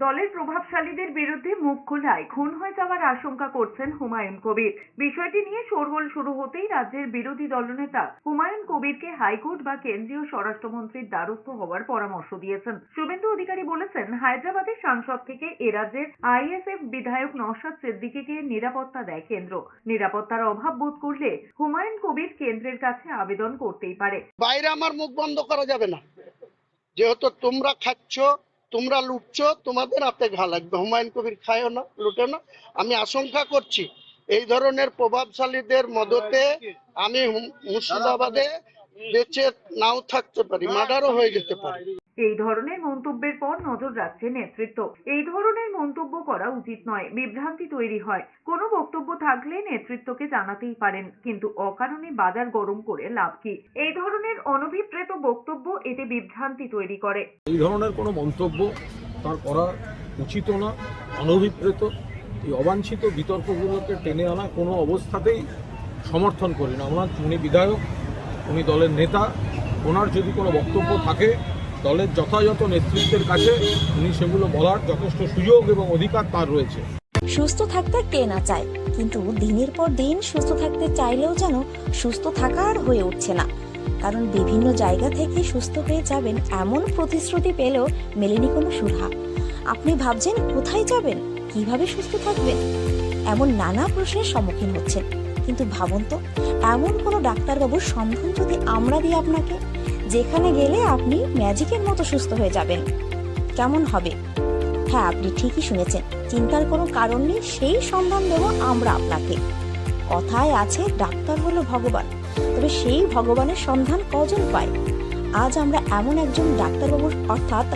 দলের প্রভাবশালীদের বিরুদ্ধে মুখ খোলায় খুন হয়ে যাওয়ার আশঙ্কা করছেন হুমায়ুন কবির। বিষয়টি নিয়ে শোরগোল শুরু হতেই রাজ্যের বিরোধী দলনেতা হুমায়ুন কবিরকে হাইকোর্ট বা কেন্দ্রীয় স্বরাষ্ট্রমন্ত্রীর দ্বারস্থ হওয়ার পরামর্শ দিয়েছেন। শুভেন্দু অধিকারী বলেছেন, হায়দ্রাবাদের সাংসদ থেকে এ রাজ্যের আইএসএফ বিধায়ক নওশাদ সিদ্দিকীকে নিরাপত্তা দেয় কেন্দ্র। নিরাপত্তার অভাব বোধ করলে হুমায়ুন কবির কেন্দ্রের কাছে আবেদন করতেই পারে। বাইরে আমার মুখ বন্ধ করা যাবে না, যেহেতু তোমরা খাচ্ছ, তোমরা লুটছো, তোমাদের হাতে ঘা লাগবে। হুমায়ুন কবির খায়ও না, লুটে না। আমি আশঙ্কা করছি এই ধরনের প্রভাবশালীদের মদতে আমি মুর্শিদাবাদে বেঁচে নাও থাকতে পারি, মার্ডারও হয়ে যেতে পারে। এই ধরনের মন্তব্যের পর নজর রাখছে নেতৃত্ব। এই ধরনের মন্তব্য করা উচিত নয়, বিভ্রান্তি তৈরি হয়। কোনো বক্তব্য থাকলে নেতৃত্বকে জানাতেই পারেন, কিন্তু অকারণে বাজার গরম করে লাভ কি? এই ধরনের অনভিপ্রেত বক্তব্য এতে বিভ্রান্তি তৈরি করে। এই ধরনের কোনো মন্তব্য তার করা উচিত না, অনভিপ্রেত। এই অবাঞ্ছিত বিতর্কগুলোকে টেনে আনা কোনো অবস্থাতেই সমর্থন করি না। উনি বিধায়ক, উনি দলের নেতা। ওনার যদি কোনো বক্তব্য থাকে দলের যথাযথ নেতৃত্বের কাছে উনি সেগুলো বলার যথেষ্ট সুযোগ এবং অধিকার তার রয়েছে। সুস্থ থাকতে কে না চায়, কিন্তু দিনের পর দিন সুস্থ থাকতে চাইলেও যেন সুস্থ থাকা আর হয়ে উঠছে না। কারণ বিভিন্ন জায়গা থেকে সুস্থ হয়ে যাবেন এমন প্রতিশ্রুতি পেলেও মেলেনি কোনো সুরাহা। আপনি ভাবছেন কোথায় যাবেন, কিভাবে সুস্থ থাকবেন, এমন নানা প্রশ্নের সম্মুখীন হচ্ছেন। কিন্তু ভাবুন তো, এমন কোনো ডাক্তারবাবুর সন্ধান যদি আমরা দিই আপনাকে, যেখানে গেলে আপনি ম্যাজিকের মতো সুস্থ হয়ে যাবেন, কেমন হবে? হ্যাঁ, আপনি ঠিকই শুনেছেন, চিন্তার কোনো কারণ নেই। সেই সন্ধান দেব আমরা আপনাকে। কথায় আছে ডাক্তার হলো ভগবান, তবে সেই ভগবানের সন্ধান কজন পায়? আজ আমরা এমন একজন ডাক্তারবাবুর অর্থাৎ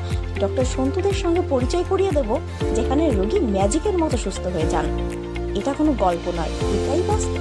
ডক্টর সন্তুদের সঙ্গে পরিচয় করিয়ে দেব, যেখানে রোগী ম্যাজিকের মতো সুস্থ হয়ে যান। এটা কোনো গল্প নয়, এটাই বাস্তব।